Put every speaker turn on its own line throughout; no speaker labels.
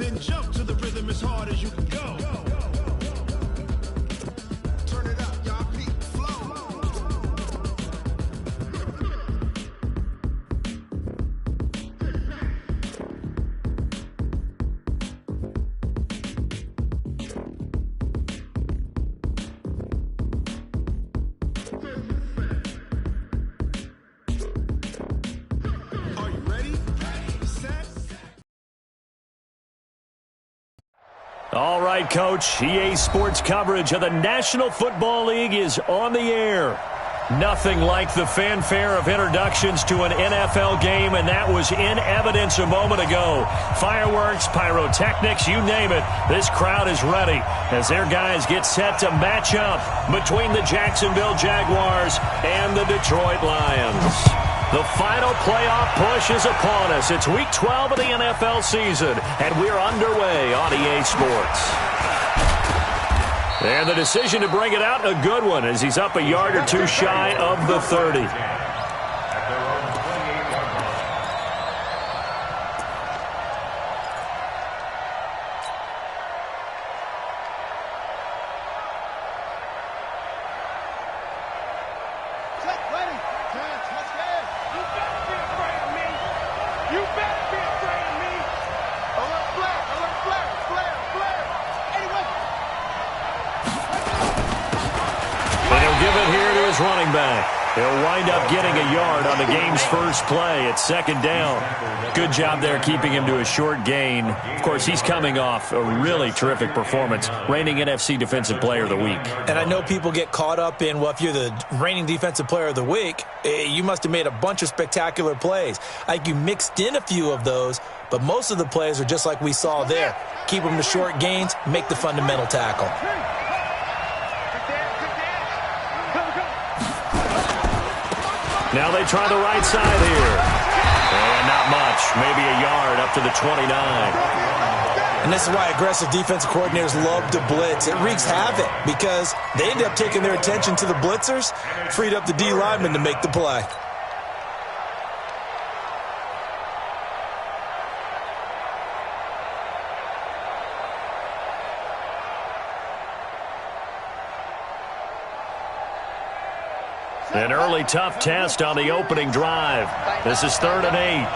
then jump to the rhythm as hard as you can go. Turn it up, y'all. Peak flow. Are you ready? Set.
All right, Coach. EA Sports coverage of the National Football League is on the air. Nothing like the fanfare of introductions to an NFL game, and that was in evidence a moment ago. Fireworks, pyrotechnics, you name it. This crowd is ready as their guys get set to match up between the Jacksonville Jaguars and the Detroit Lions. The final playoff push is upon us. It's Week 12 of the NFL season, and we're underway on EA Sports. And the decision to bring it out, a good one, as he's up a yard or two shy of the 30. Running back. He'll wind up getting a yard on the game's first play at second down. Good job there keeping him to a short gain. Of course, he's coming off a really terrific performance, reigning NFC Defensive Player of the Week.
And I know people get caught up in, well, if you're the reigning Defensive Player of the Week, you must have made a bunch of spectacular plays. I think you mixed in a few of those, but most of the plays are just like we saw there. Keep them to short gains, make the fundamental tackle.
Now they try the right side here. And not much. Maybe a yard up to the 29.
And this is why aggressive defensive coordinators love to blitz. It wreaks havoc because they end up taking their attention to the blitzers, freed up the D lineman to make the play.
An early tough test on the opening drive. This is 3rd and 8.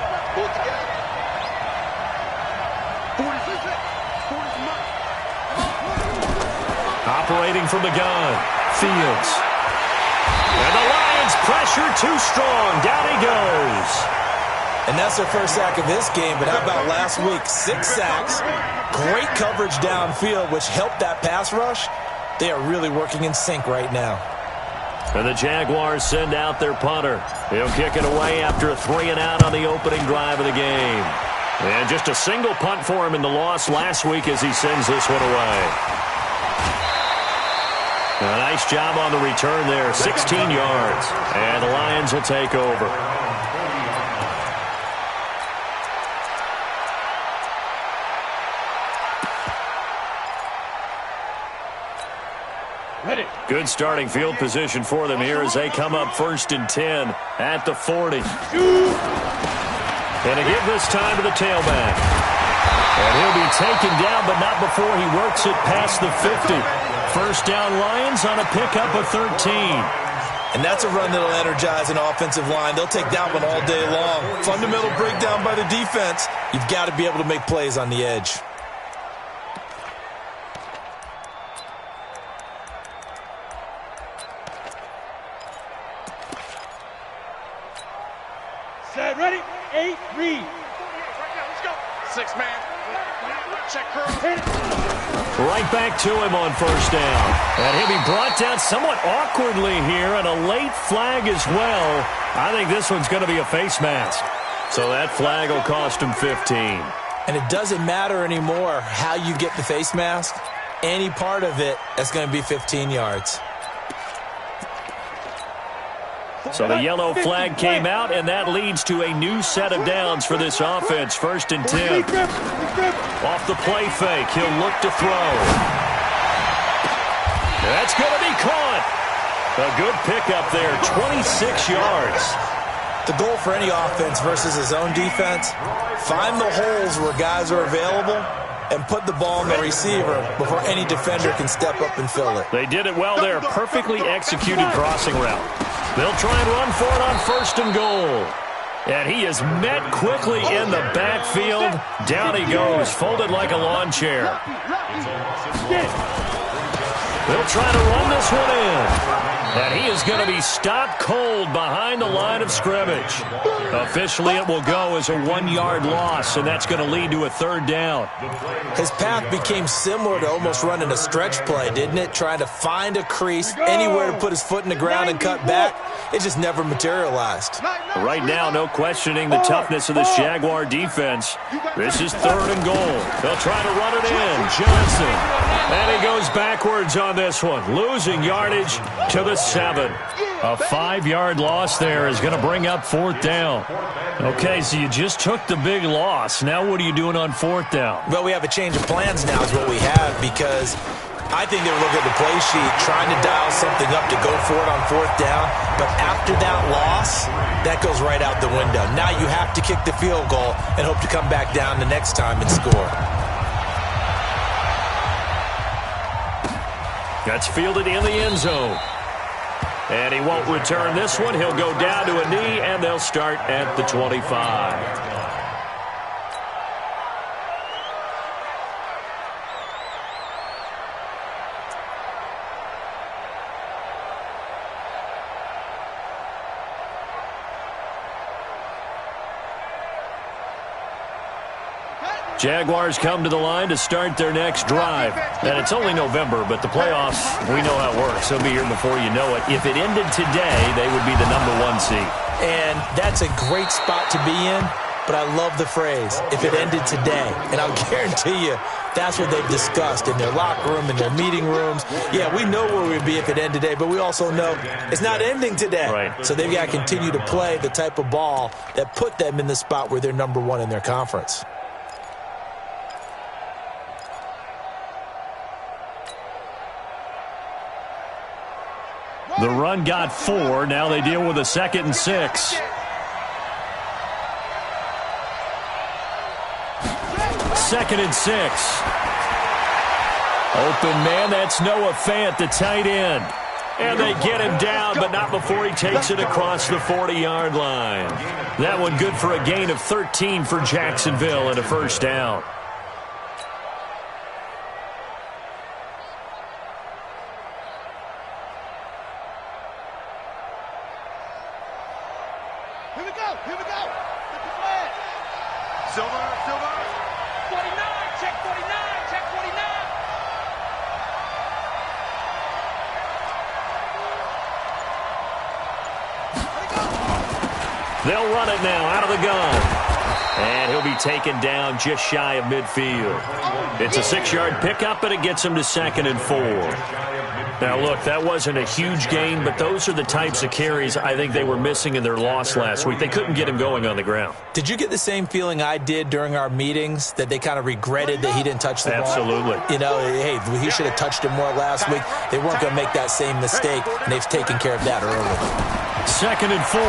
Operating from the gun, Fields. And the Lions pressure too strong. Down he goes.
And that's their first sack of this game, but how about last week? 6 sacks, great coverage downfield, which helped that pass rush. They are really working in sync right now.
And the Jaguars send out their punter. He'll kick it away after a 3-and-out on the opening drive of the game. And just a single punt for him in the loss last week as he sends this one away. A nice job on the return there, 16 yards. And the Lions will take over. Good starting field position for them here as they come up 1st and 10 at the 40. And to give this time to the tailback. And he'll be taken down, but not before he works it past the 50. First down Lions on a pickup of 13.
And that's a run that'll energize an offensive line. They'll take that one all day long. Fundamental breakdown by the defense. You've got to be able to make plays on the edge.
Set, ready, 8, read.
Let's go. 6-man. Check curl.
Right back to him on first down. And he'll be brought down somewhat awkwardly here, and a late flag as well. I think this one's going to be a face mask. So that flag will cost him 15.
And it doesn't matter anymore how you get the face mask. Any part of it, that's going to be 15 yards.
So the yellow flag came out, and that leads to a new set of downs for this offense. 1st and 10. Off the play fake, he'll look to throw. That's going to be caught. A good pickup there, 26 yards.
The goal for any offense versus his own defense, find the holes where guys are available and put the ball on the receiver before any defender can step up and fill it.
They did it well there. Perfectly executed crossing route. They'll try and run for it on 1st and goal. And he is met quickly in the backfield. Down he goes, folded like a lawn chair. They'll try to run this one in. And he is going to be stopped cold behind the line of scrimmage. Officially, it will go as a 1-yard loss, and that's going to lead to a 3rd down.
His path became similar to almost running a stretch play, didn't it? Trying to find a crease, anywhere to put his foot in the ground and cut back. It just never materialized.
Right now, no questioning the toughness of this Jaguar defense. This is 3rd and goal. They'll try to run it in. Johnson. And he goes backwards on this one, losing yardage to the 7. A 5-yard loss there is going to bring up 4th down. Okay, so you just took the big loss. Now what are you doing on 4th down?
Well, we have a change of plans now is what we have, because I think they were looking at the play sheet, trying to dial something up to go for it on 4th down. But after that loss, that goes right out the window. Now you have to kick the field goal and hope to come back down the next time and score.
That's fielded in the end zone. And he won't return this one. He'll go down to a knee, and they'll start at the 25. Jaguars come to the line to start their next drive. And it's only November, but the playoffs, we know how it works. They'll be here before you know it. If it ended today, they would be the #1 seed.
And that's a great spot to be in, but I love the phrase, if it ended today. And I'll guarantee you, that's what they've discussed in their locker room, in their meeting rooms. Yeah, we know where we'd be if it ended today, but we also know it's not ending today.
Right.
So they've got to continue to play the type of ball that put them in the spot where they're #1 in their conference.
The run got 4. Now they deal with a 2nd and 6. 2nd and 6. Open man, that's Noah Fant, the tight end. And they get him down, but not before he takes it across the 40-yard line. That one good for a gain of 13 for Jacksonville and a 1st down.
Here we go. Get the flag. Silver. 49, check 49, check 49.
They'll run it now out of the gun. And he'll be taken down just shy of midfield. It's a 6-yard pickup, and it gets him to 2nd and 4. Now, look, that wasn't a huge gain, but those are the types of carries I think they were missing in their loss last week. They couldn't get him going on the ground.
Did you get the same feeling I did during our meetings, that they kind of regretted that he didn't touch the ball?
Absolutely.
You know, hey, he should have touched it more last week. They weren't going to make that same mistake, and they've taken care of that early.
2nd and 4.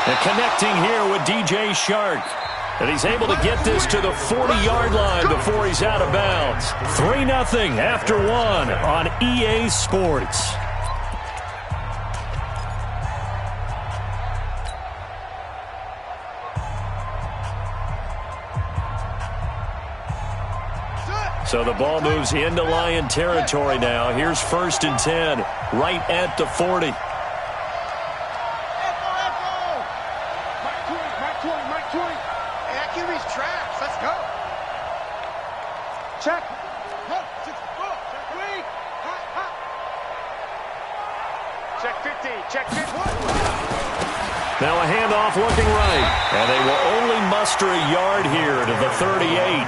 And connecting here with DJ Shark. And he's able to get this to the 40-yard line before he's out of bounds. 3-0 after 1 on EA Sports. So the ball moves into Lion territory now. Here's 1st and 10, right at the 40.
Check. Check 50. Check 50.
Now a handoff looking right. And they will only muster a yard here to the 38.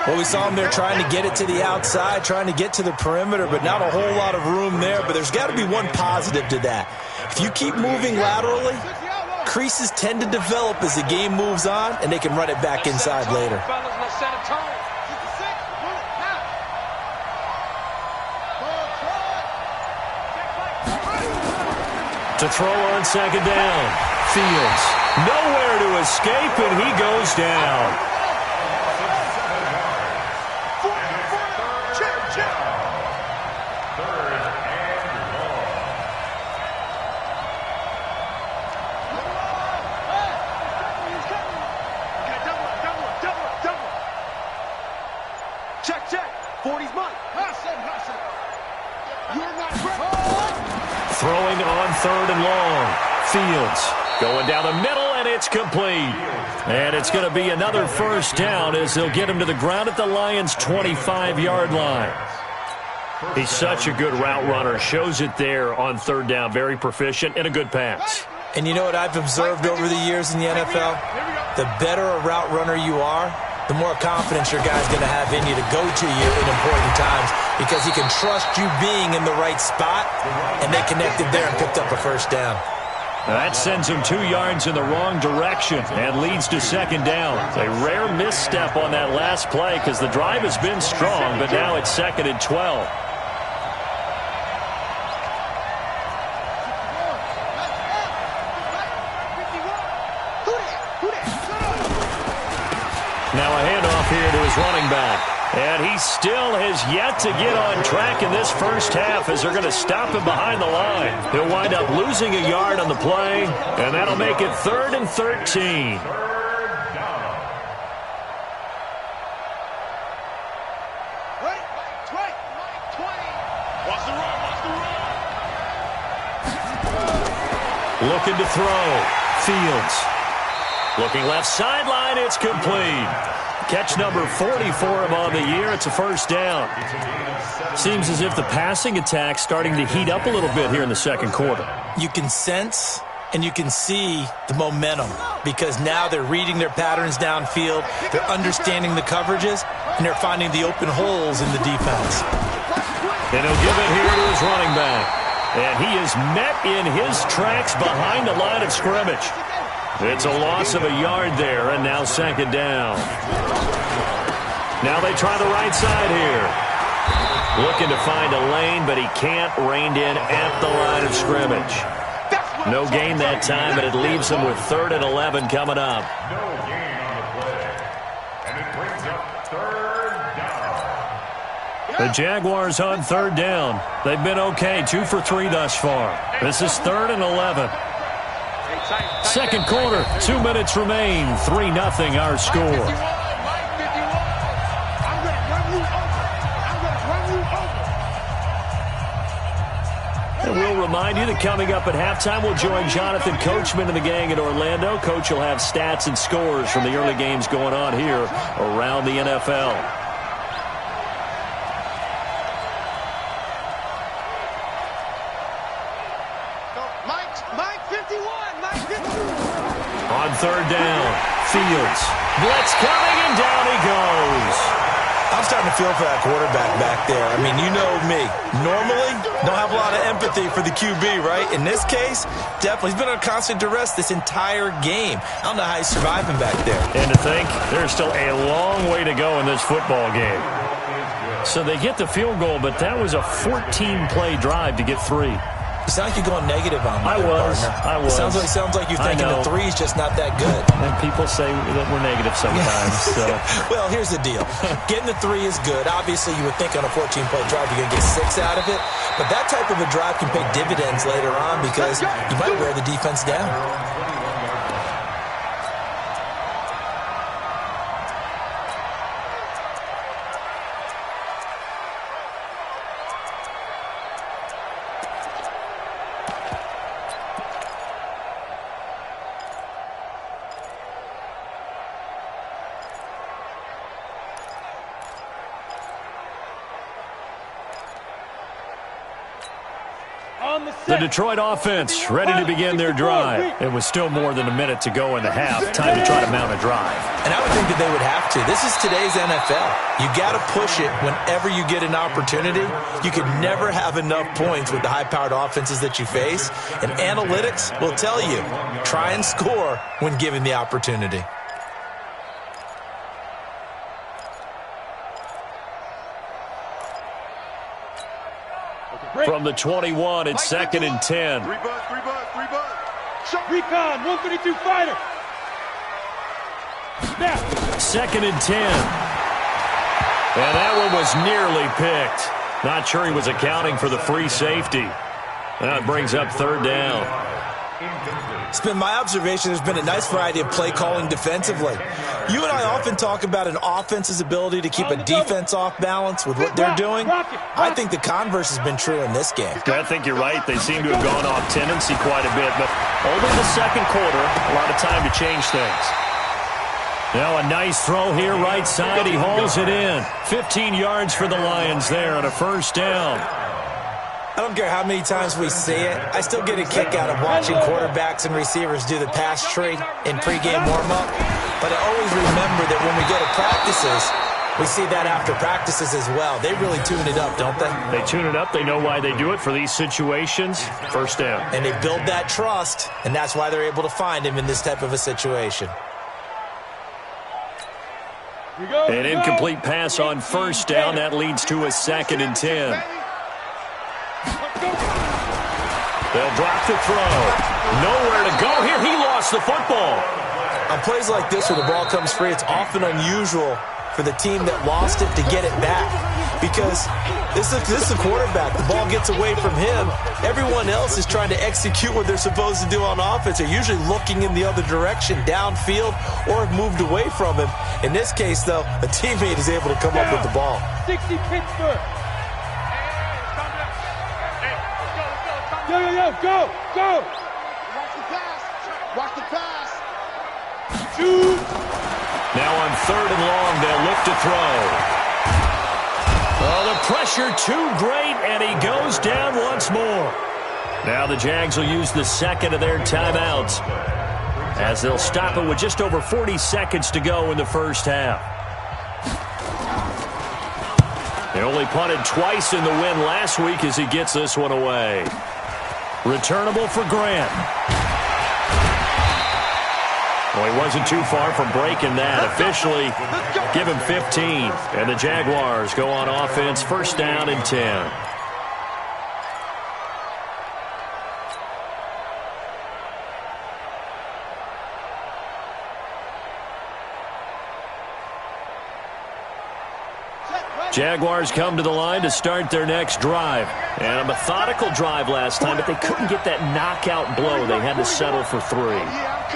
Well, we saw him there trying to get it to the outside, trying to get to the perimeter, but not a whole lot of room there. But there's got to be one positive to that. If you keep moving laterally, creases tend to develop as the game moves on, and they can run it back inside later.
To throw on 2nd down. Fields nowhere to escape, and he goes down. third and long. Fields going down the middle, and it's complete. And it's going to be another first down as they'll get him to the ground at the Lions' 25-yard line. He's such a good route runner. Shows it there on third down. Very proficient and a good pass.
And you know what I've observed over the years in the NFL? The better a route runner you are, the more confidence your guy's going to have in you to go to you in important times because he can trust you being in the right spot, and they connected there and picked up a first down.
That sends him 2 yards in the wrong direction and leads to second down. A rare misstep on that last play because the drive has been strong, but now it's 2nd and 12. Now a handoff here to his running back. And he still has yet to get on track in this first half as they're going to stop him behind the line. He'll wind up losing a yard on the play, and that'll make it 3rd and 13. Looking to throw. Fields. Looking left sideline. It's complete. Catch number 40 for him on the year. It's a first down. Seems as if the passing attack's starting to heat up a little bit here in the second quarter.
You can sense and you can see the momentum because now they're reading their patterns downfield, they're understanding the coverages, and they're finding the open holes in the defense.
And he'll give it here to his running back. And he is met in his tracks behind the line of scrimmage. It's a loss of a yard there, and now second down. Now they try the right side here. Looking to find a lane, but he can't. Reined in at the line of scrimmage. No gain that time, and it leaves him with 3rd and 11 coming up. The Jaguars on 3rd down. They've been okay, 2 for 3 thus far. This is 3rd and 11. Second quarter, 2 minutes remain. 3-0 our score. And we'll remind you that coming up at halftime, we'll join Jonathan Coachman and the gang in Orlando. Coach will have stats and scores from the early games going on here around the NFL. On 3rd down, Fields. Blitz coming, and down he goes.
I'm starting to feel for that quarterback back there. I mean, you know me. Normally, don't have a lot of empathy for the QB, right? In this case, definitely. He's been under constant duress this entire game. I don't know how he's surviving back there.
And to think, there's still a long way to go in this football game. So they get the field goal, but that was a 14-play drive to get 3.
You sound like you're going negative on me.
I was.
Sounds like you're thinking the 3's just not that good.
And people say that we're negative sometimes. So.
Well, here's the deal. Getting the 3 is good. Obviously, you would think on a 14-play drive you're going to get 6 out of it. But that type of a drive can pay dividends later on because you might wear the defense down.
The Detroit offense ready to begin their drive. It was still more than a minute to go in the half. Time to try to mount a drive.
And I would think that they would have to. This is today's NFL. You got to push it whenever you get an opportunity. You can never have enough points with the high-powered offenses that you face. And analytics will tell you, try and score when given the opportunity.
From the 21, it's 2nd and 10.
Three buzz.
Recon, 132 fighter.
Snap. 2nd and 10. And that one was nearly picked. Not sure he was accounting for the free safety. That brings up 3rd down.
It's been my observation there's been a nice variety of play calling defensively. You and I often talk about an offense's ability to keep a defense off balance with what they're doing. I think the converse has been true in this game.
I think you're right. They seem to have gone off tendency quite a bit, but only the second quarter, a lot of time to change things. Now a nice throw here right side. He hauls it in. 15 yards for the Lions there on a first down.
I don't care how many times we see it. I still get a kick out of watching quarterbacks and receivers do the pass tree in pregame warm-up. But I always remember that when we go to practices, we see that after practices as well. They really tune it up, don't they?
They tune it up. They know why they do it for these situations. First down.
And they build that trust, and that's why they're able to find him in this type of a situation.
An incomplete pass on first down. That leads to a 2nd and 10. They'll drop the throw. Nowhere to go here. He lost the football.
On plays like this where the ball comes free, it's often unusual for the team that lost it to get it back. Because this is the quarterback. The ball gets away from him. Everyone else is trying to execute what they're supposed to do on offense. They're usually looking in the other direction, downfield, or have moved away from him. In this case, though, a teammate is able to come up with the ball.
60 Pittsburgh. Go.
Watch the pass. Watch the pass.
Shoot.
Now on 3rd and long, they'll look to throw. Oh, the pressure too great, and he goes down once more. Now the Jags will use the 2nd of their timeouts as they'll stop it with just over 40 seconds to go in the first half. They only punted twice in the win last week as he gets this one away. Returnable for Grant. Well, he wasn't too far from breaking that. Officially, give him 15. And the Jaguars go on offense, first down and 10. Jaguars come to the line to start their next drive. And a methodical drive last time, but they couldn't get that knockout blow. They had to settle for 3.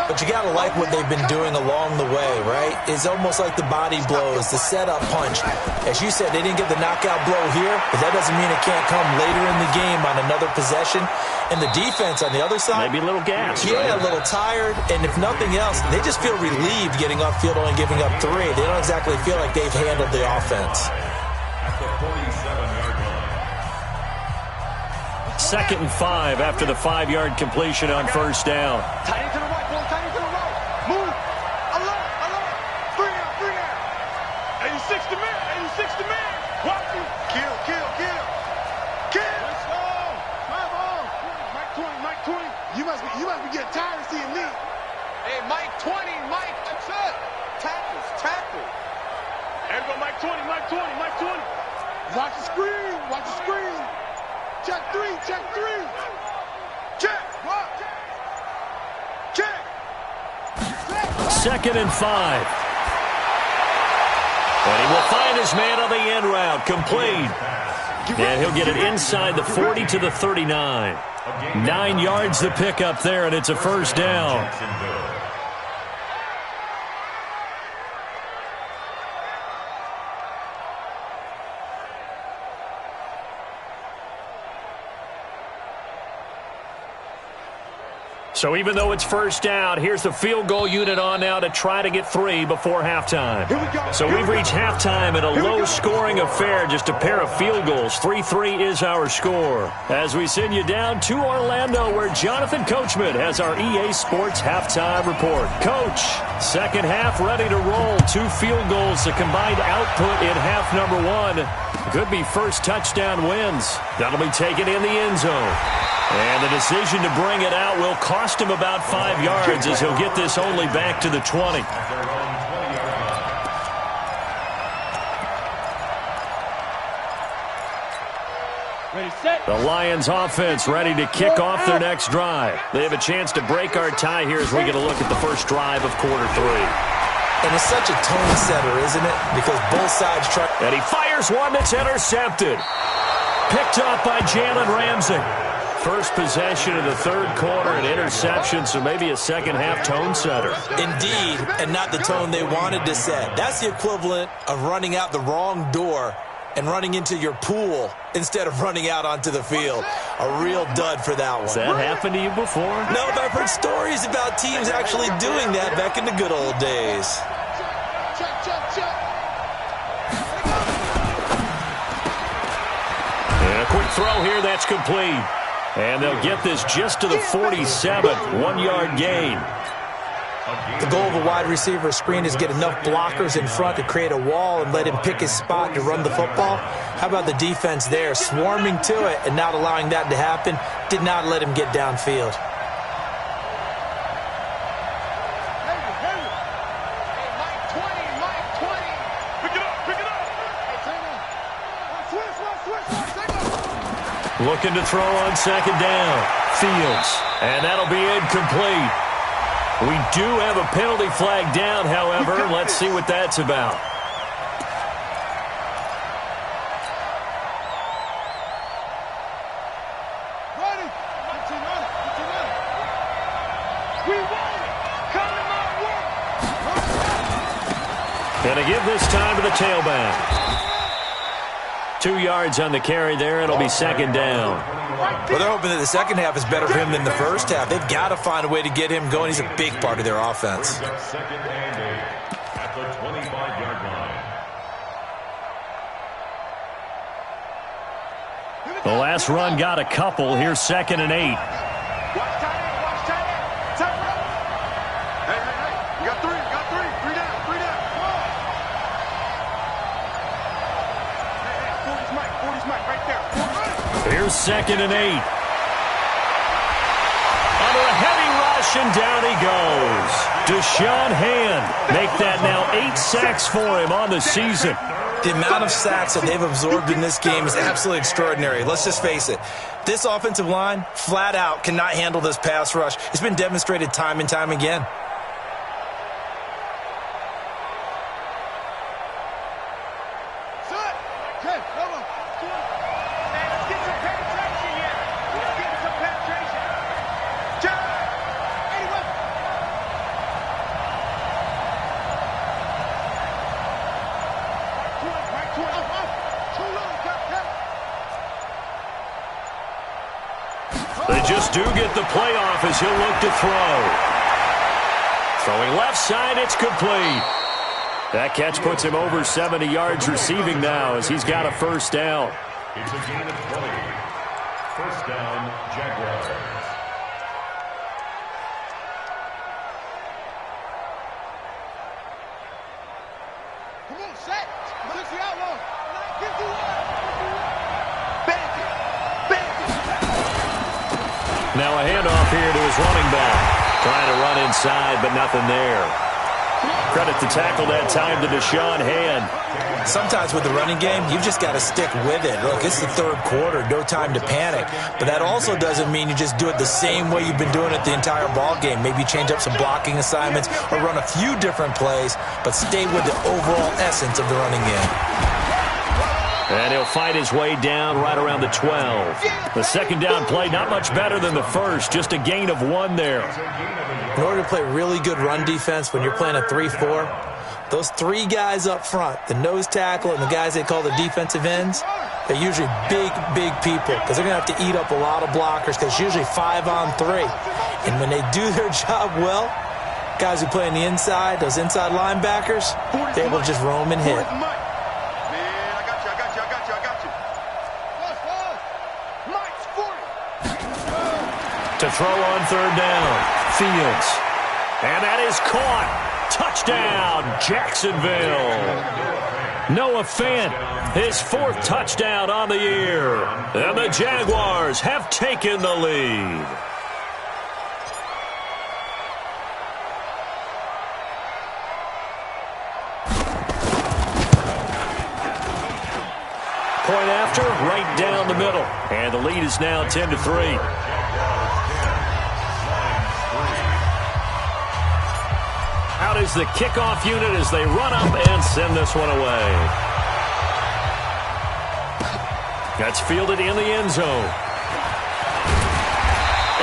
But you got to like what they've been doing along the way, right? It's almost like the body blows, the setup punch. As you said, they didn't get the knockout blow here, but that doesn't mean it can't come later in the game on another possession. And the defense on the other side,
maybe a little gas.
Yeah,
right?
A little tired. And if nothing else, they just feel relieved getting off field only giving up 3. They don't exactly feel like they've handled the offense.
At the 47-yard line.
2nd and 5 after the 5-yard completion on first down.
Tight end to the right, boy. Tight end to the right. Move. Alert. 3 now.
86 to man. Watch you.
Kill. Let's go. Drive on. Mike 20. You must be getting tired of seeing me. Hey, Mike 20. Mike, that's it. Tackle.
And go Mike 20.
Watch the screen. Check 3. Check. What? Check.
2nd and 5. And he will find his man on the end route. Complete. And he'll get it inside the 40 to the 39. 9 yards to pick up there, and it's a first down. So even though it's first down, here's the field goal unit on now to try to get 3 before halftime. So we've reached halftime in a low-scoring affair, just a pair of field goals. 3-3 is our score. As we send you down to Orlando, where Jonathan Coachman has our EA Sports halftime report. Coach, second half ready to roll. 2 field goals, the combined output in half number 1. Could be first touchdown wins. That'll be taken in the end zone. And the decision to bring it out will cost him about 5 yards as he'll get this only back to the 20.
Ready, set.
The Lions offense ready to kick off their next drive. They have a chance to break our tie here as we get a look at the first drive of quarter 3.
And it's such a tone setter, isn't it? Because both sides try.
And he fires one that's intercepted. Picked up by Jalen Ramsey. First possession of the third quarter, an interception, so maybe a second-half tone setter.
Indeed, and not the tone they wanted to set. That's the equivalent of running out the wrong door and running into your pool instead of running out onto the field. A real dud for that one.
Has that happened to you before?
No, but I've heard stories about teams actually doing that back in the good old days.
And a quick throw here, that's complete. And they'll get this just to the 47, 1-yard gain.
The goal of a wide receiver screen is get enough blockers in front to create a wall and let him pick his spot to run the football. How about the defense there, swarming to it and not allowing that to happen? Did not let him get downfield.
Looking to throw on second down. Fields. And that'll be incomplete. We do have a penalty flag down, however. Let's see what that's about. And to give this time to the tailback. 2 yards on the carry there. It'll be second down.
Well, they're hoping that the second half is better for him than the first half. They've got to find a way to get him going. He's a big part of their offense.
Second and 8 at the 25-yard line.
The last run got a couple. Here's second and 8.
Watch tight end. Watch tight end. Tight end. Hey. You got three. Three down. Hey, 40's Mike right there.
Here's second and 8. Under a heavy rush, and down he goes. Deshaun Hand make that now 8 sacks for him on the season.
The amount of sacks that they've absorbed in this game is absolutely extraordinary. Let's just face it. This offensive line, flat out, cannot handle this pass rush. It's been demonstrated time and time again.
They just do get the playoff as he'll look to throw. Throwing left side, it's complete. That catch puts him over 70 yards receiving now as he's got a first down.
It's a gain of 20. First down, Jaguars.
Come on, set. Let's the outlaw. Get to one.
Now a handoff here to his running back. Trying to run inside, but nothing there. Credit the tackle that time to Deshaun Hand.
Sometimes with the running game, you've just got to stick with it. Look, it's the third quarter, no time to panic. But that also doesn't mean you just do it the same way you've been doing it the entire ball game. Maybe change up some blocking assignments or run a few different plays, but stay with the overall essence of the running game.
And he'll fight his way down right around the 12. The second down play, not much better than the first, just a gain of 1 there.
In order to play really good run defense when you're playing a 3-4, those 3 guys up front, the nose tackle and the guys they call the defensive ends, they're usually big people because they're going to have to eat up a lot of blockers because it's usually 5-on-3. And when they do their job well, guys who play on the inside, those inside linebackers, they're able to just roam and hit.
To throw on third down, Fields. And that is caught. Touchdown, Jacksonville. Noah Fant, his 4th touchdown on the year. And the Jaguars have taken the lead. Point after, right down the middle. And the lead is now 10-3. Out is the kickoff unit as they run up and send this one away. That's fielded in the end zone.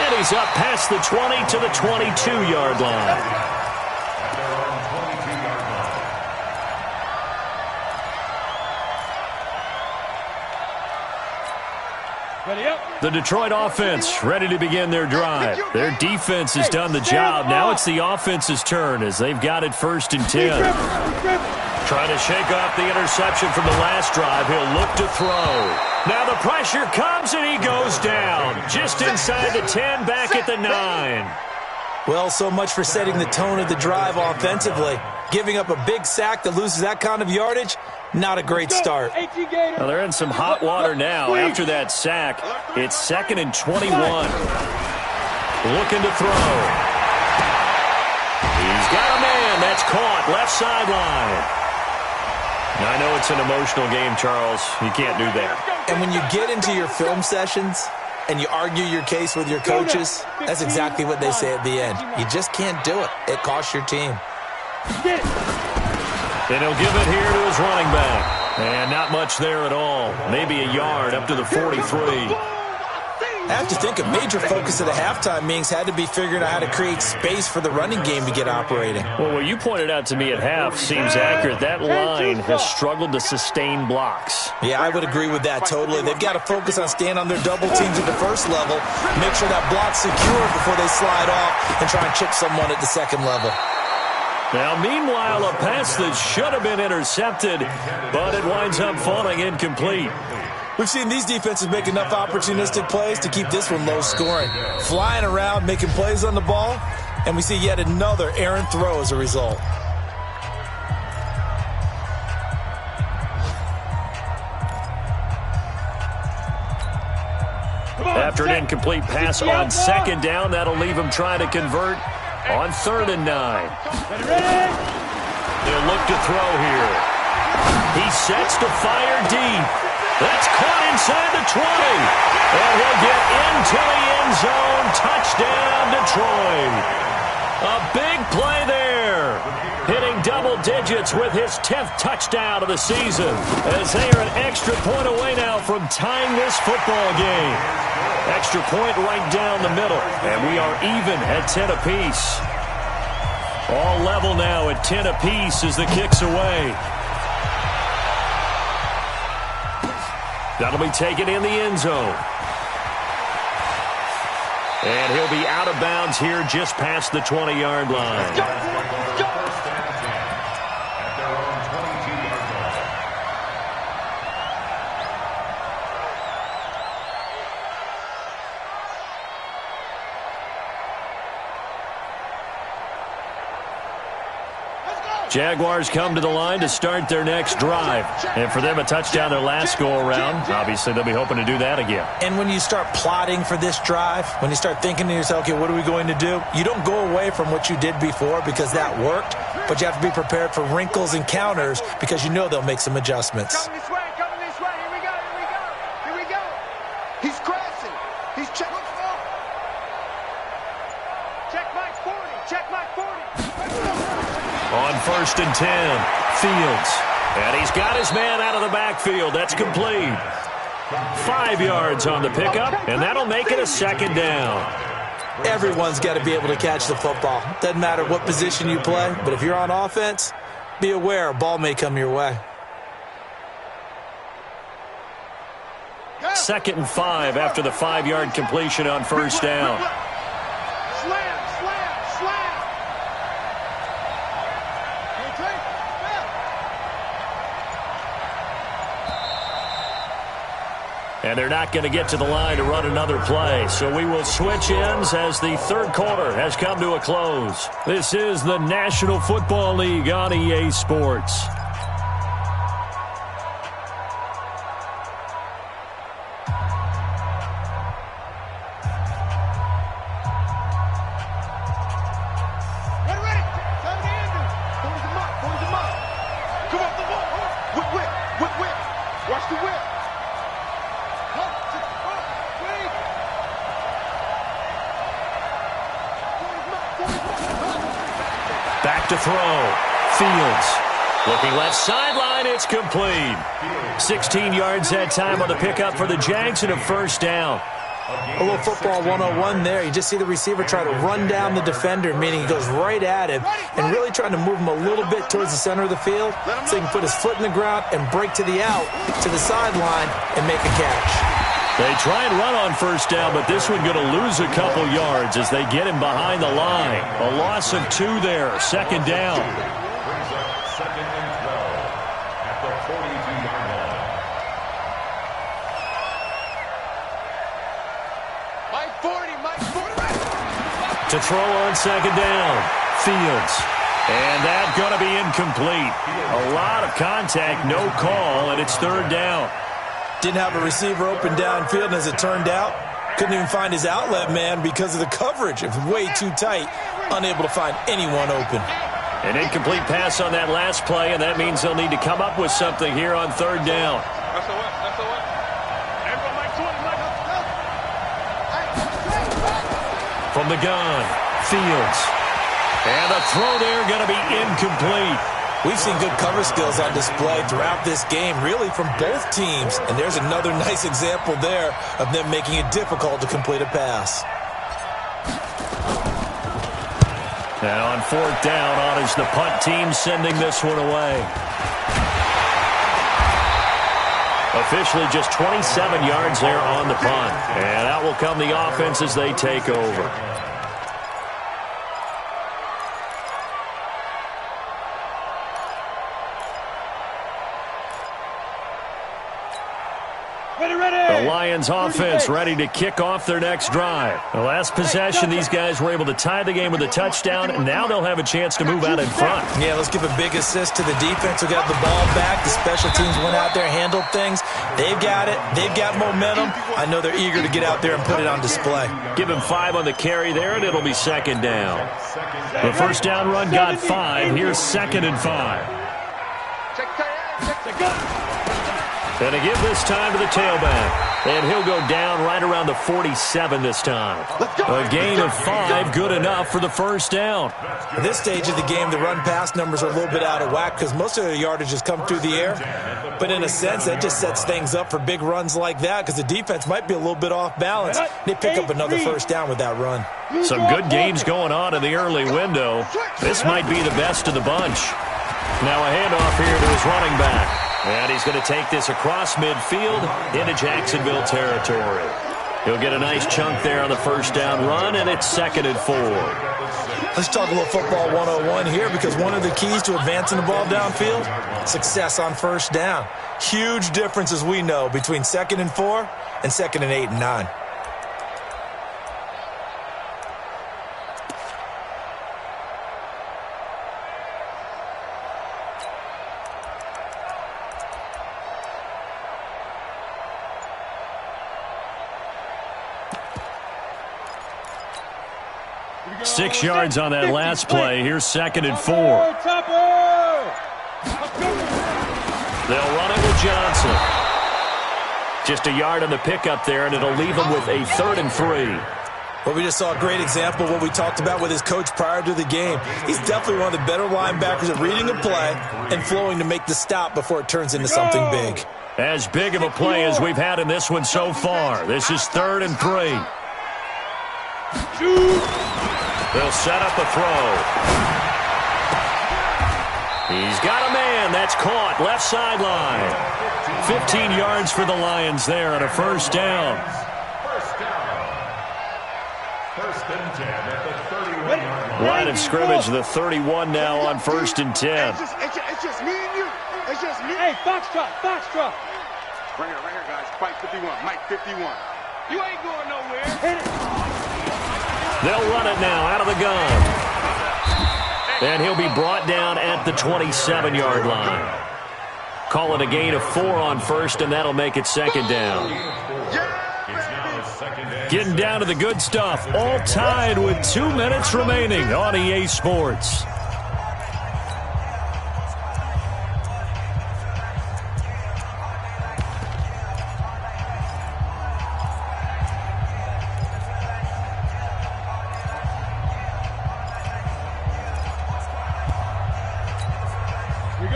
And he's up past the 20 to the 22-yard line.
At their own 22-yard line.
Ready up.
The Detroit offense ready to begin their drive. Their defense has done the job. Now it's the offense's turn as they've got it 1st and 10. Trying to shake off the interception from the last drive. He'll look to throw. Now the pressure comes and he goes down. Just inside the 10, back at the 9.
Well, so much for setting the tone of the drive offensively. Giving up a big sack that loses that kind of yardage, not a great start.
Well, they're in some hot water now after that sack. It's 2nd and 21. Looking to throw. He's got a man. That's caught. Left sideline. I know it's an emotional game, Charles. You can't do that.
And when you get into your film sessions and you argue your case with your coaches, that's exactly what they say at the end. You just can't do it. It costs your team.
Then he'll give it here to his running back. And not much there at all. Maybe a yard up to the 43.
I have to think a major focus of the halftime meetings had to be figuring out how to create space for the running game to get operating.
Well, what you pointed out to me at half seems accurate. That line has struggled to sustain blocks.
Yeah, I would agree with that totally. They've got to focus on staying on their double teams at the first level, make sure that block's secure before they slide off and try and chip someone at the second level.
Now, meanwhile, a pass that should have been intercepted, but it winds up falling incomplete.
We've seen these defenses make enough opportunistic plays to keep this one low scoring. Flying around, making plays on the ball, and we see yet another errant throw as a result.
After an incomplete pass on 2nd down, that'll leave him trying to convert on 3rd and 9. They'll look to throw here. He sets to fire deep. That's caught inside the 20. And he'll get into the end zone. Touchdown, Detroit. A big play there. Hitting double digits with his 10th touchdown of the season. As they are an extra point away now from tying this football game. Extra point right down the middle. And we are even at 10 apiece. All level now at 10 apiece as the kick's away. That'll be taken in the end zone. And he'll be out of bounds here just past the 20-yard line.
First and 10 at their own 22-yard line.
Jaguars come to the line to start their next drive. And for them, a touchdown their last go-around. Obviously, they'll be hoping to do that again.
And when you start plotting for this drive, when you start thinking to yourself, okay, what are we going to do? You don't go away from what you did before because that worked, but you have to be prepared for wrinkles and counters because you know they'll make some adjustments.
Coming this way, here we go, here we go. He's crashing. He's checking. Check Mike 40, check Mike 40.
On 1st and 10, Fields. And he's got his man out of the backfield. That's complete. 5 yards on the pickup, and that'll make it a 2nd down.
Everyone's got to be able to catch the football. Doesn't matter what position you play, but if you're on offense, be aware a ball may come your way.
2nd and 5 after the 5-yard completion on 1st down.
Slam.
And they're not going to get to the line to run another play. So we will switch ends as the 3rd quarter has come to a close. This is the National Football League on EA Sports. Back to throw. Fields. Looking left sideline. It's complete. 16 yards that time on the pickup for the Jags and a 1st down.
A little football 101 there. You just see the receiver try to run down the defender, meaning he goes right at him and really trying to move him a little bit towards the center of the field so he can put his foot in the ground and break to the out, to the sideline, and make a catch.
They try and run on first down, but this one going to lose a couple yards as they get him behind the line. A loss of 2 there, second down.
Brings up second and 12 at the 42-yard line.
Mike 40, Mike 40.
To throw on second down, Fields. And that's going to be incomplete. A lot of contact, no call, and it's third down.
Didn't have a receiver open downfield, and as it turned out, couldn't even find his outlet man because of the coverage. It was way too tight, unable to find anyone open.
An incomplete pass on that last play, and that means they'll need to come up with something here on third down.
That's the what? That's the what? Everybody, Mike 20, Mike.
From the gun, Fields. And the throw there going to be incomplete.
We've seen good cover skills on display throughout this game, really from both teams. And there's another nice example there of them making it difficult to complete a pass.
And on fourth down, on is the punt team sending this one away. Officially just 27 yards there on the punt. And out will come the offense as they take over. The Lions offense ready to kick off their next drive. The last possession, these guys were able to tie the game with a touchdown, and now they'll have a chance to move out in front.
Yeah, let's give a big assist to the defense who got the ball back. The special teams went out there, handled things. They've got it. They've got momentum. I know they're eager to get out there and put it on display.
Give him 5 on the carry there, and it'll be second down. The first down run got 5. Here's second and 5. And to give this time to the tailback. And he'll go down right around the 47 this time. A gain of 5, good enough for the first down.
At this stage of the game, the run-pass numbers are a little bit out of whack because most of the yardage has come through the air. But in a sense, that just sets things up for big runs like that because the defense might be a little bit off balance. They pick up another first down with that run.
Some good games going on in the early window. This might be the best of the bunch. Now a handoff here to his running back. And he's going to take this across midfield into Jacksonville territory. He'll get a nice chunk there on the first down run, and it's second and 4.
Let's talk a little football 101 here because one of the keys to advancing the ball downfield, success on first down. Huge difference, as we know, between second and 4 and second and 8 and 9.
Six yards on that last play. Here's second and 4. They'll run it with Johnson. Just a yard on the pickup there, and it'll leave him with a third and 3.
Well, we just saw a great example of what we talked about with his coach prior to the game. He's definitely one of the better linebackers at reading a play and flowing to make the stop before it turns into something big.
As big of a play as we've had in this one so far. This is third and 3. They'll set up a throw. He's got a man. That's caught. Left sideline. 15 yards for the Lions there on a first down.
First and 10 at the 31-yard line.
Line of scrimmage, the 31 now on first and 10.
It's just me and you. It's just me.
Hey, Foxtrot, Foxtrot.
Right here, guys. Mike 51. Mike 51.
You ain't going nowhere. Hit it.
They'll run it now out of the gun. And he'll be brought down at the 27-yard line. Call it a gain of 4 on first, and that'll make it second down. Getting down to the good stuff. All tied with 2 minutes remaining on EA Sports.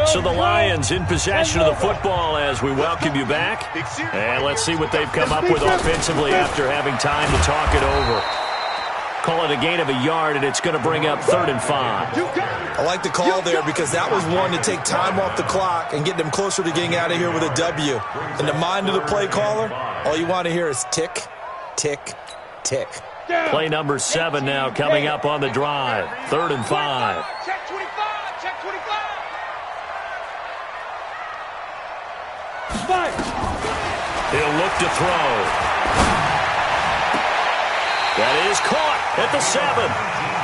So the Lions in possession of the football as we welcome you back. And let's see what they've come up with offensively after having time to talk it over. Call it a gain of a yard, and it's going to bring up 3rd and 5.
I like the call there because that was one to take time off the clock and get them closer to getting out of here with a W. In the mind of the play caller, all you want to hear is tick, tick, tick.
Play number 7 now coming up on the drive. 3rd and 5.
Check 25. Check 25.
He'll look to throw. That is caught at the 7.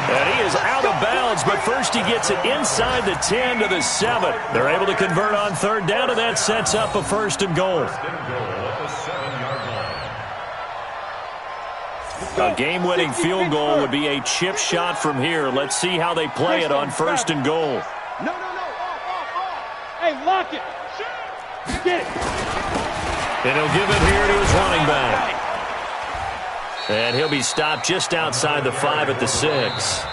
And he is out of bounds, but first he gets it inside the 10 to the 7. They're able to convert on 3rd down, and that sets up a 1st and goal. A game-winning field goal would be a chip shot from here. Let's see how they play it on 1st and goal.
No. Off. Hey, lock it. Get it.
And he'll give it here to his running back. And he'll be stopped just outside the 5 at the 6.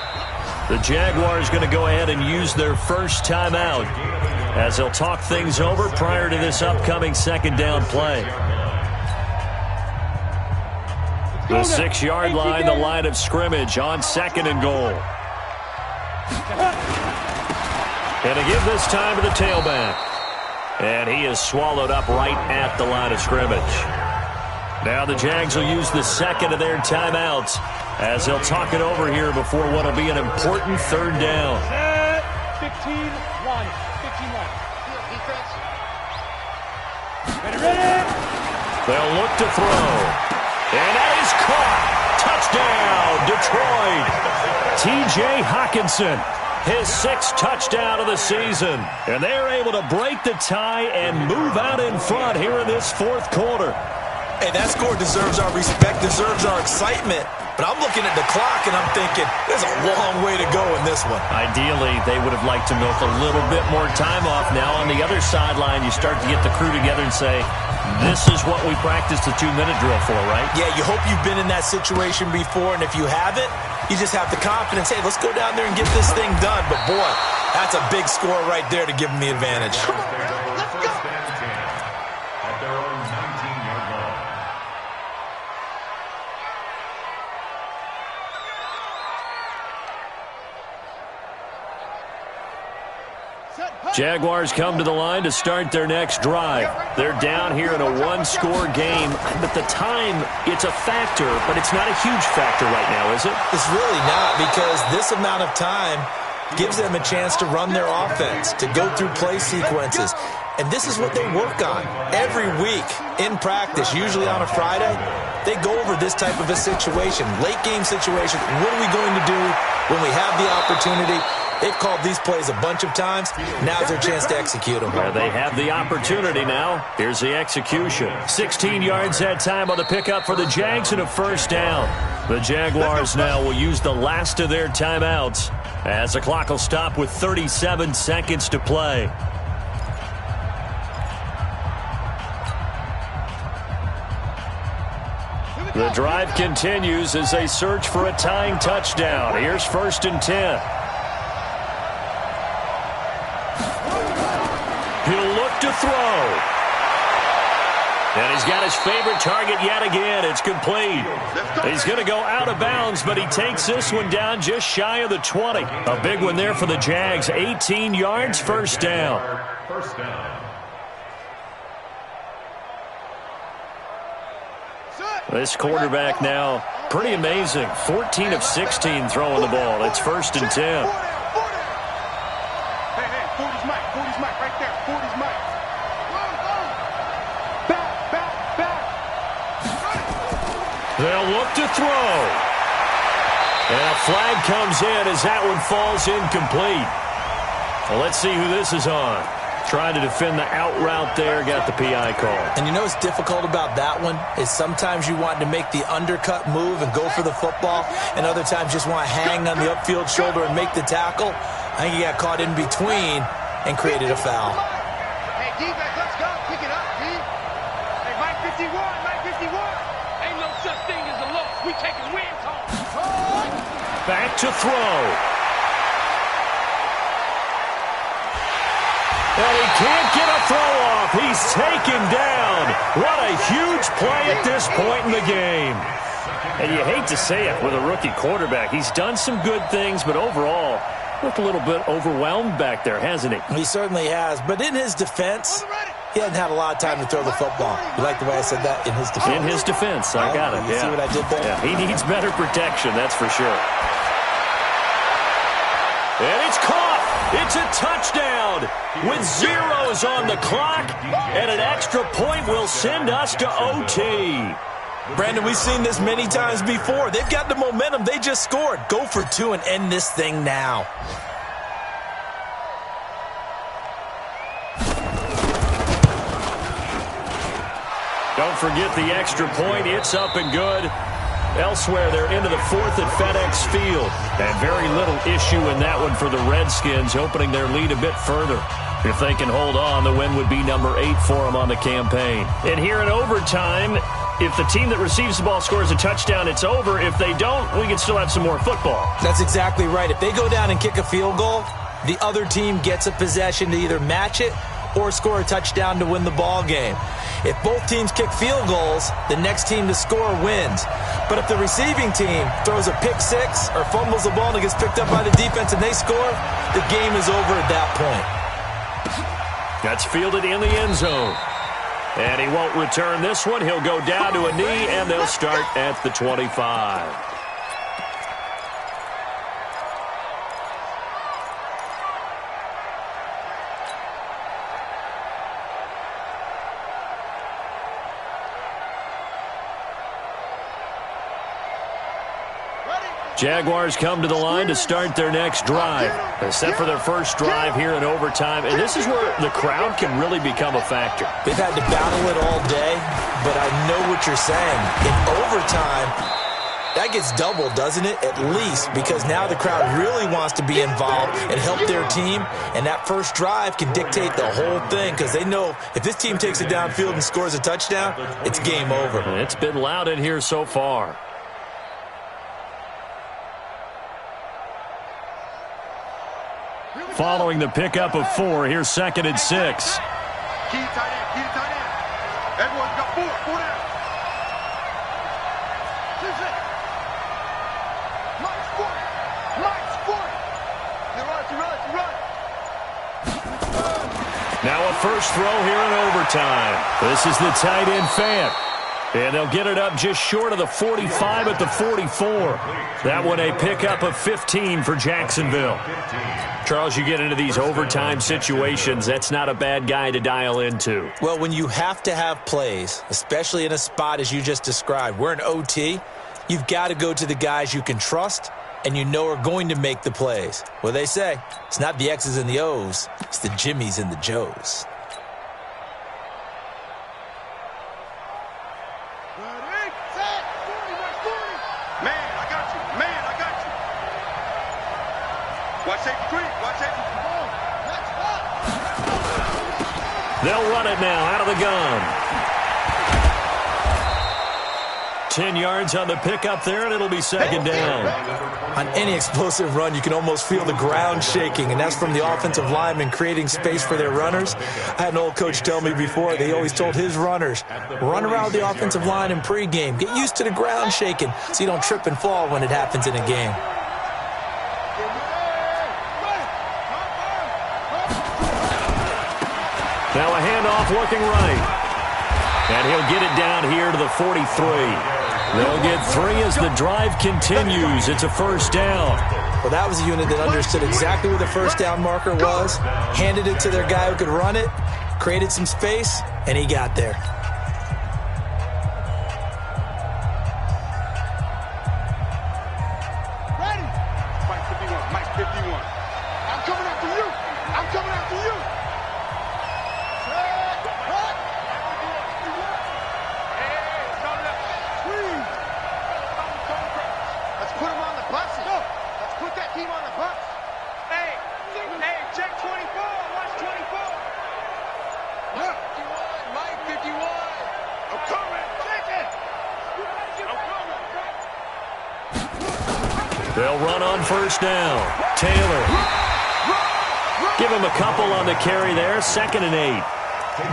The Jaguars going to go ahead and use their first timeout as they'll talk things over prior to this upcoming 2nd down play. The 6-yard line, the line of scrimmage on 2nd and goal. And to give this time to the tailback. And he is swallowed up right at the line of scrimmage. Now the Jags will use the 2nd of their timeouts as they'll talk it over here before what will be an important 3rd down.
15 line. 15 line. Defense. Ready.
They'll look to throw. And that is caught. Touchdown, Detroit. T.J. Hockenson, his 6th touchdown of the season. And they're able to break the tie and move out in front here in this 4th quarter.
Hey, that score deserves our respect, deserves our excitement. But I'm looking at the clock, and I'm thinking, there's a long way to go in this one.
Ideally, they would have liked to milk a little bit more time off. Now, on the other sideline, you start to get the crew together and say, this is what we practiced the 2-minute drill for, right?
Yeah, you hope you've been in that situation before, and if you haven't, you just have the confidence, hey, let's go down there and get this thing done. But, boy, that's a big score right there to give them the advantage.
Let's go.
At their own 19-yard line.
Jaguars come to the line to start their next drive. They're down here in a 1-score game. But the time, it's a factor, but it's not a huge factor right now, is it?
It's really not, because this amount of time gives them a chance to run their offense, to go through play sequences. And this is what they work on every week in practice, usually on a Friday. They go over this type of a situation, late game situation. What are we going to do when we have the opportunity? They've called these plays a bunch of times. Now's their chance to execute them.
Well, they have the opportunity now. Here's the execution. 16 yards that time on the pickup for the Jags and a 1st down. The Jaguars now will use the last of their timeouts as the clock will stop with 37 seconds to play. The drive continues as they search for a tying touchdown. Here's 1st and 10. He'll look to throw. And he's got his favorite target yet again. It's complete. He's going to go out of bounds, but he takes this one down just shy of the 20. A big one there for the Jags. 18 yards, 1st down.
First down.
This quarterback now, pretty amazing. 14 of 16 throwing the ball. It's 1st and 10.
Hey, 40's Mike right there. 40's Mike. Back.
They'll look to throw. And a flag comes in as that one falls incomplete. Well, let's see who this is on. Trying to defend the out route there, got the PI call.
And you know what's difficult about that one is sometimes you want to make the undercut move and go for the football, and other times just want to hang on the upfield shoulder and make the tackle. I think he got caught in between and created a foul.
Hey, defense, let's go. Pick it up, D. Hey, Mike 51, Mike 51. Ain't no such thing as a loss. We taking wins home.
Back to throw. And he can't get a throw off. He's taken down. What a huge play at this point in the game.
And you hate to say it with a rookie quarterback. He's done some good things, but overall, looked a little bit overwhelmed back there, hasn't he?
He certainly has. But in his defense, he hasn't had a lot of time to throw the football. You like the way I said that? In his defense.
In his defense. I got it.
You see what I did there?
Yeah, he needs better protection, that's for sure. And it's caught. It's a touchdown with zeros on the clock, and an extra point will send us to OT.
Brandon, we've seen this many times before. They've got the momentum. They just scored. Go for two and end this thing now.
Don't forget the extra point. It's up and good. Elsewhere, they're into the fourth at FedEx Field. And very little issue in that one for the Redskins, opening their lead a bit further. If they can hold on, the win would be number 8 for them on the campaign.
And here in overtime, if the team that receives the ball scores a touchdown, it's over. If they don't, we can still have some more football.
That's exactly right. If they go down and kick a field goal, the other team gets a possession to either match it or score a touchdown to win the ball game. If both teams kick field goals, the next team to score wins. But if the receiving team throws a pick six or fumbles the ball and it gets picked up by the defense and they score, the game is over at that point.
That's fielded in the end zone. And he won't return this one. He'll go down to a knee, and they'll start at the 25. Jaguars come to the line to start their next drive. They're set for their first drive here in overtime, and this is where the crowd can really become a factor.
They've had to battle it all day, but I know what you're saying. In overtime, that gets doubled, doesn't it? At least, because now the crowd really wants to be involved and help their team, and that first drive can dictate the whole thing because they know if this team takes it downfield and scores a touchdown, it's game over.
It's been loud in here so far. Following the pickup of 4, here's 2nd and 6.
Key tight end, key tight end. Everyone's got 4 down. 6 Mike's 40. Mike's 40. You run.
Now a first throw here in overtime. This is the tight end Fant. And they'll get it up just short of the 45 at the 44. That one a pickup of 15 for Jacksonville. Charles, you get into these overtime situations, that's not a bad guy to dial into.
Well, when you have to have plays, especially in a spot as you just described, we're in OT, you've got to go to the guys you can trust and you know are going to make the plays. Well, they say it's not the X's and the O's, it's the Jimmys and the Joes.
Watch safety three. Watch safety.
They'll run it now out of the gun. 10 yards on the pickup there, and it'll be 2nd down.
On any explosive run, you can almost feel the ground shaking, and that's from the offensive linemen creating space for their runners. I had an old coach tell me before, they always told his runners, run around the offensive line in pregame. Get used to the ground shaking so you don't trip and fall when it happens in a game.
Now a handoff looking right. And he'll get it down here to the 43. They'll get 3 as the drive continues. It's a first down.
Well, that was a unit that understood exactly where the first down marker was, handed it to their guy who could run it, created some space, and he got there.
Ready? Mike 51. Mike 51. I'm coming after you. I'm coming after you. Let's put him on the bus. Let's put that team on the bus. Hey, check 24. Watch 24. Mike 51. Mike 51. I'm coming. Check it. I'm coming.
They'll run on first down. Taylor.
Run.
Give him a couple on the carry there, 2nd and 8.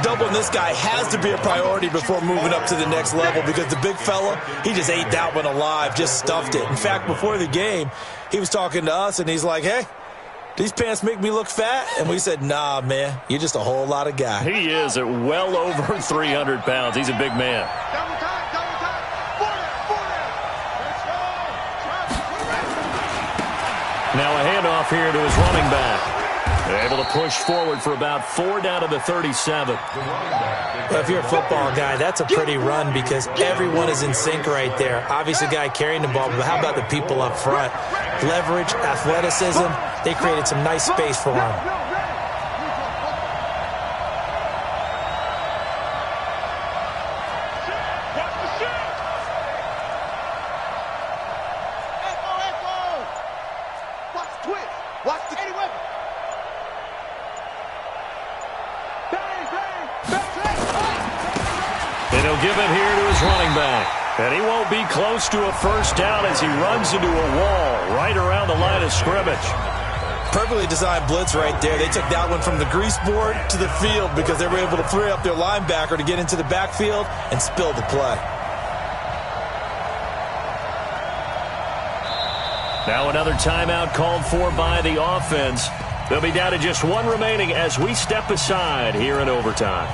Doubling this guy has to be a priority before moving up to the next level because the big fella, he just ate that one alive, just stuffed it. In fact, before the game, he was talking to us, and he's like, hey, these pants make me look fat? And we said, nah, man, you're just a whole lot of guy.
He is at well over 300 pounds. He's a big man.
Double time, double time. 40. Let's go.
Now a handoff here to his running back. They're able to push forward for about 4 down to the 37.
Well, if you're a football guy, that's a pretty run because everyone is in sync right there. Obviously, the guy carrying the ball, but how about the people up front? Leverage, athleticism, they created some nice space for him.
And he'll give it here to his running back. And he won't be close to a first down as he runs into a wall right around the line of scrimmage.
Perfectly designed blitz right there. They took that one from the grease board to the field because they were able to free up their linebacker to get into the backfield and spill the play.
Now another timeout called for by the offense. They'll be down to just one remaining as we step aside here in overtime.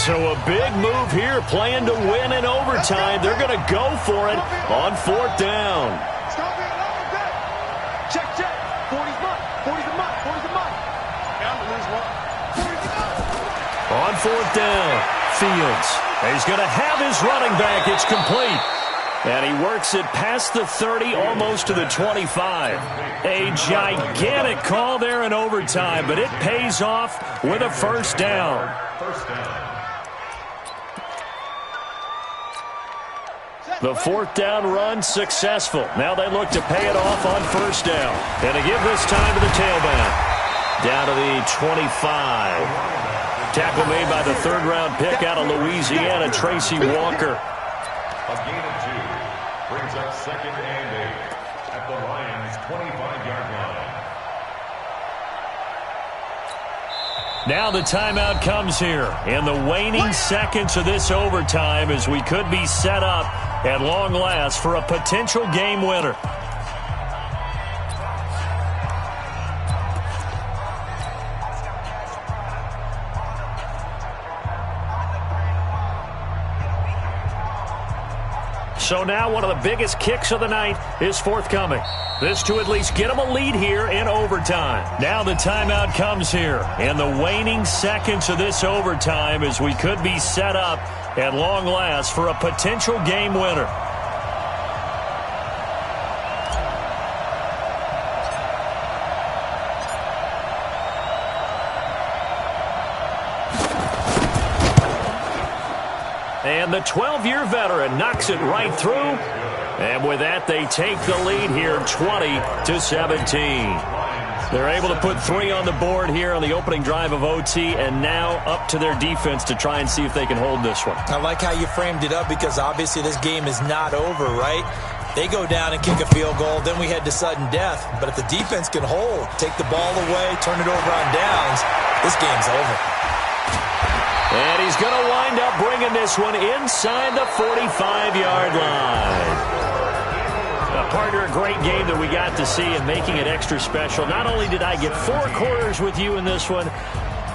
So a big move here, playing to win in overtime. They're going to go for it on 4th down.
It's going to be a long day. Check. 40's mine. 40's a mine. 40's a mine. Down to lose one. 40's a mine.
On 4th down, Fields. He's going to have his running back. It's complete. And he works it past the 30, almost to the 25. A gigantic call there in overtime, but it pays off with a first down. The 4th down run successful. Now they look to pay it off on first down. And to give this time to the tailback. Down to the 25. Tackle made by the 3rd-round pick out of Louisiana, Tracy Walker.
A gain of 2 brings up 2nd and 8 at the Lions' 25-yard line.
Now the timeout comes here in the waning seconds of this overtime as we could be set up at long last for a potential game winner. So now one of the biggest kicks of the night is forthcoming. This to at least get them a lead here in overtime. Now the timeout comes here in the waning seconds of this overtime as we could be set up at long last for a potential game winner. And the 12-year veteran knocks it right through. And with that, they take the lead here 20-17. They're able to put 3 on the board here on the opening drive of OT, and now up to their defense to try and see if they can hold this one.
I like how you framed it up because obviously this game is not over, right? They go down and kick a field goal, then we head to sudden death. But if the defense can hold, take the ball away, turn it over on downs, this game's over.
And he's going to wind up bringing this one inside the 45-yard line. Partner, a great game that we got to see and making it extra special. Not only did I get 4 quarters with you in this one,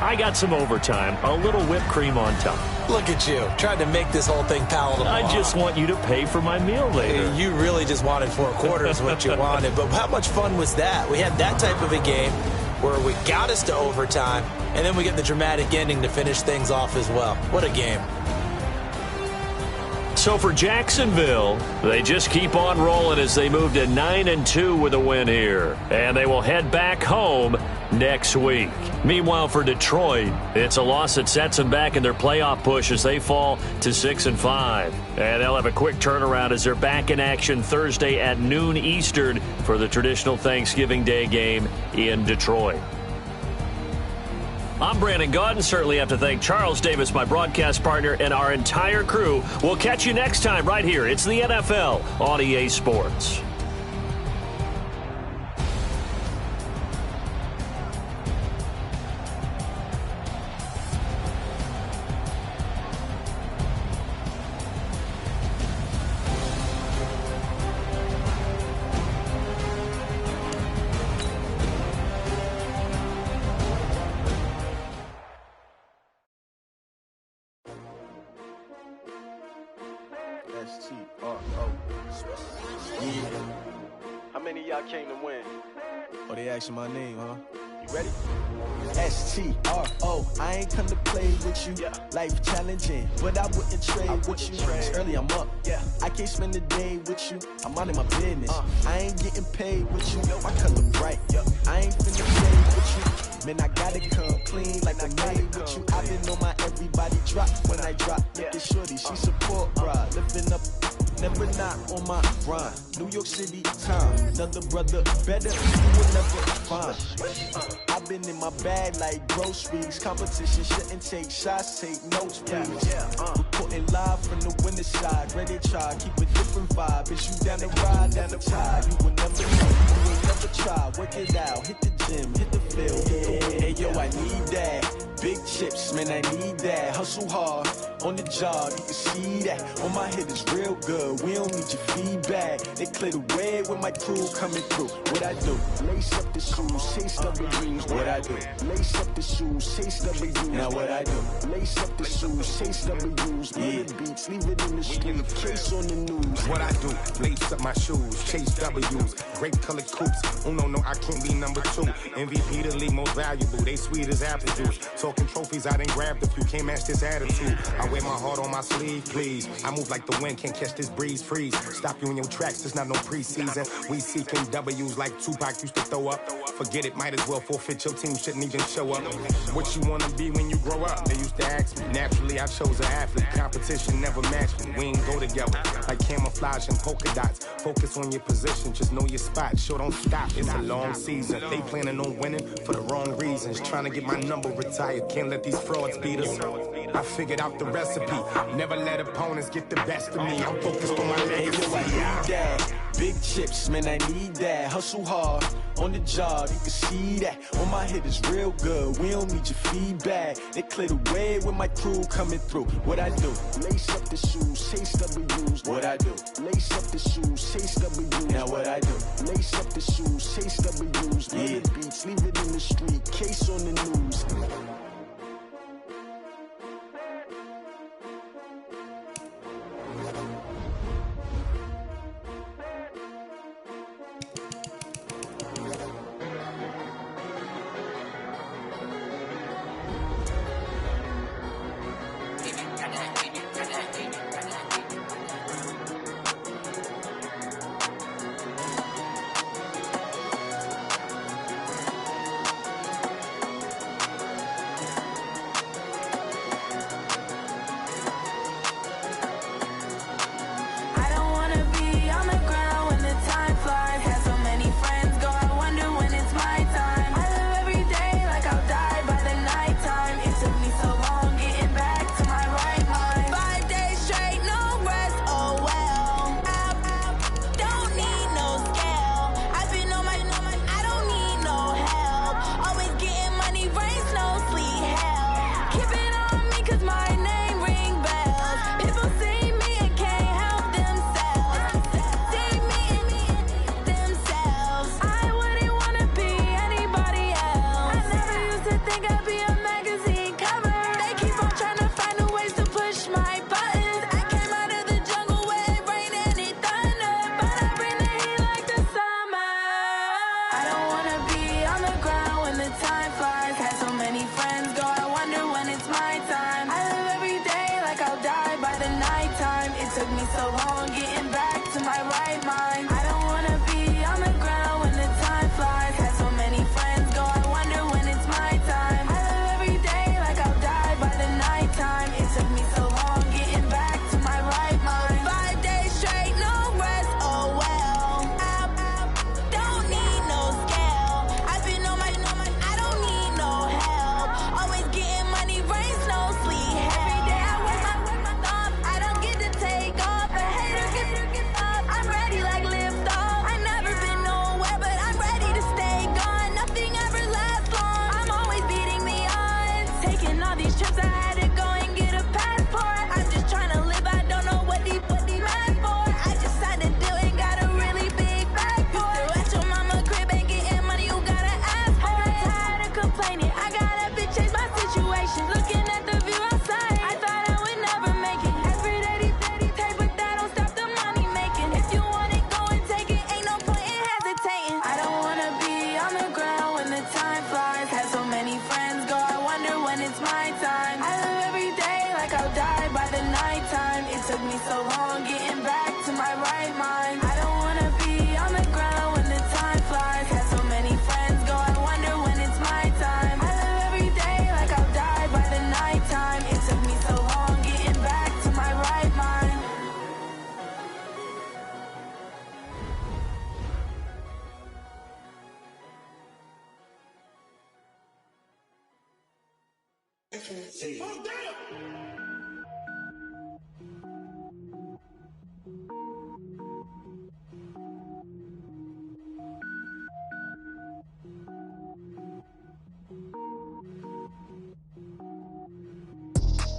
I got some overtime, a little whipped cream on top.
Look at you, trying to make this whole thing palatable.
I just want you to pay for my meal later.
You really just wanted 4 quarters what you wanted. But how much fun was that? We had that type of a game where we got us to overtime, and then we get the dramatic ending to finish things off as well. What a game.
So for Jacksonville, they just keep on rolling as they move to 9-2 with a win here. And they will head back home next week. Meanwhile, for Detroit, it's a loss that sets them back in their playoff push as they fall to 6-5. And they'll have a quick turnaround as they're back in action Thursday at noon Eastern for the traditional Thanksgiving Day game in Detroit. I'm Brandon Gaudin. Certainly have to thank Charles Davis, my broadcast partner, and our entire crew. We'll catch you next time right here. It's the NFL on EA Sports.
How many of y'all came to win?
Oh, they asking my name, huh? You ready? S-T-R-O, I ain't come to play with you. Yeah. Life challenging, but I wouldn't trade with you. It's early, I'm up. Yeah. I can't spend the day with you. I'm out of my business. I ain't getting paid with you. My color bright. I ain't finna play with you. Man, I gotta come clean like I made with you. I've been on my everybody drop when I drop. Look at shorty, she support, bruh. Lifting up. Never not on my grind. New York City time. Another brother better, you will never find. I've been in my bag like groceries. Competition shouldn't take shots, take notes, please. Reporting live from the winter side. Ready to try, keep a different vibe. Is you down the ride, down the tide? You will never know, you will never try. Work it out, hit the gym, hit the field. Hey yo, I need that. Big chips, man, I need that. Hustle hard on the job, you can see that. On my head is real good, we don't need your feedback. They clear the way with my crew coming through. What I do? Lace up the shoes, chase W's. What I do? Lace up the shoes, chase W's. Now what I do? Lace up the shoes, chase W's. Yeah, beats, leave it in the street, case on the news.
What I do? Lace up my shoes, chase W's. Grape colored coops. Oh no, I can't be number 2. MVP the league most valuable. They sweet as apple juice. Talking trophies, I done grabbed a few. Can't match this attitude. I wear my heart on my sleeve, please. I move like the wind, can't catch this breeze, freeze. Stop you in your tracks, there's not no preseason. We seeking W's like Tupac used to throw up. Forget it, might as well forfeit. Your team shouldn't even show up. What you wanna be when you grow up? They used to ask me. Naturally, I chose an athlete. Competition never matched me. We ain't go together. Like camouflage and polka dots. Focus on your position, just know your spot. Sure, don't stop, it's a long season. They planning on winning for the wrong reasons. Trying to get my number retired. Can't let these frauds beat us. I figured out the recipe. Never let opponents get the best of me. I'm focused on my legacy.
I need that. Big chips, man, I need that. Hustle hard on the job, you can see that. On my head is real good, we don't need your feedback. They clear the way with my crew coming through. What I do? Lace up the shoes, chase W's. What I do? Lace up the shoes, chase W's. Now what I do? Lace up the shoes, chase W's. Yeah, beats, leave it in the street, case on the news.
right mind. I don't wanna be on the ground when the time flies. Had so many friends go, I wonder when it's my time. I live every day like I'll die by the nighttime. It took me so long getting back to my right mind.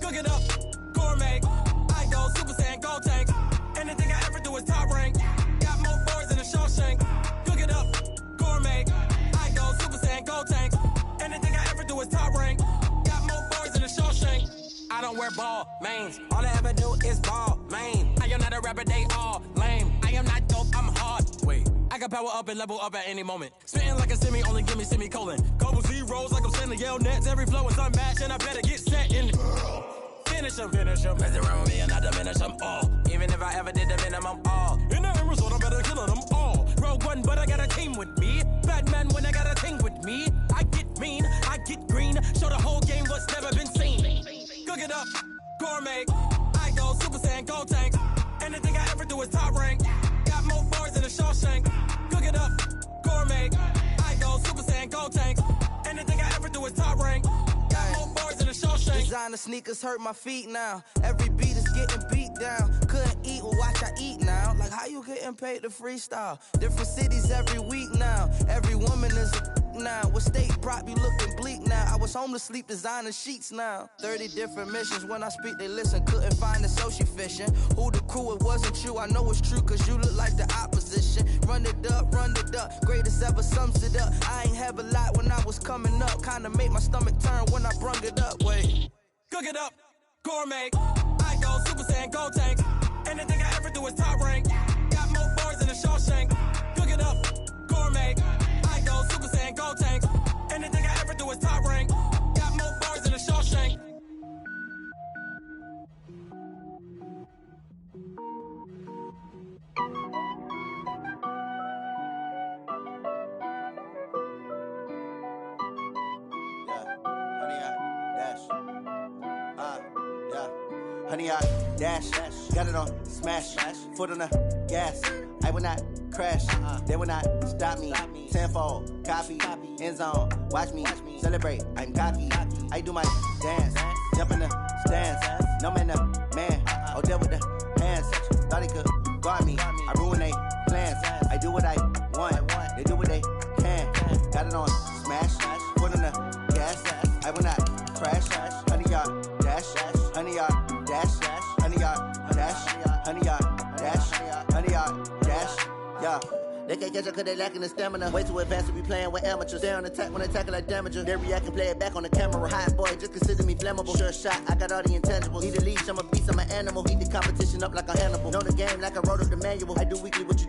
Cook it up, gourmet. I go Super Saiyan, gold tank. Anything I ever do is top rank. Got more boards than a Shawshank. Cook it up, gourmet. I go Super Saiyan, gold tank. Anything I ever do is top rank. Got more boards than a Shawshank. I don't wear ball mains. All I ever do is ball main. I am not a rapper, they all lame. I am not dope, I'm hard. Wait, I can power up and level up at any moment. Spitting like a semi, only give me semicolon. Couple zeros like I'm sending yell nets. Every flow is unmatched and I better get set in. Finish them. Mess around with me and I diminish them all. Even if I ever did the minimum all. In the end result, I'm better killing them all. Rogue One, but I got a team with me. Batman when I got a team with me. I get mean, I get green. Show the whole game what's never been seen. Cook it up, gourmet. I go Super Saiyan, gold tank. Anything I ever do is top rank. Got more bars than a Shawshank. Cook it up, gourmet. I go Super Saiyan, gold tank. Anything I ever do is top rank. Got more bars than a Shawshank.
Designer sneakers hurt my feet now. Every beat is getting beat down. Couldn't eat, well watch I eat now. Like how you getting paid to freestyle? Different cities every week now. Every woman is a now. What state brought me looking bleak now? I was home to sleep designing sheets now. 30 different missions. When I speak they listen. Couldn't find the social fishing. Who the crew, it wasn't you. I know it's true cause you look like the opposition. Run it up. Greatest ever sums it up. I ain't have a lot when I was coming up. Kinda made my stomach turn when I brung it up. Wait.
Cook it up, gourmet. I go Super Saiyan, gold tank. Anything I ever do is top rank. Got more bars than a Shawshank. Cook it up, gourmet. I go Super Saiyan, gold tank. Anything I ever do is top rank. Got more bars than a Shawshank.
Honey, I dash, got it on smash, foot on the gas. I will not crash, they will not stop me. Tenfold, copy, end zone, watch me celebrate. I'm cocky, I do my dance, jump in the stands. No man, the man, oh, deal with the hands. Thought he could guard me, I ruin they plans. I do what I want, they do what they can. Got it on smash, foot on the gas. I will not crash, honey, y'all dash, honey, y'all dash, honey, y'all dash, honey, y'all dash, honey, y'all dash, yeah. They can't catch up cause they lacking the stamina. Way too advanced to be playing with amateurs. Stay on attack when they tackle like damager. They react and play it back on the camera. Hot boy, just consider me flammable. Sure shot, I got all the intangibles. Need a leash, I'm a beast, I'm an animal. Heat the competition up like a Hannibal. Know the game like I wrote up the manual. I do weekly what you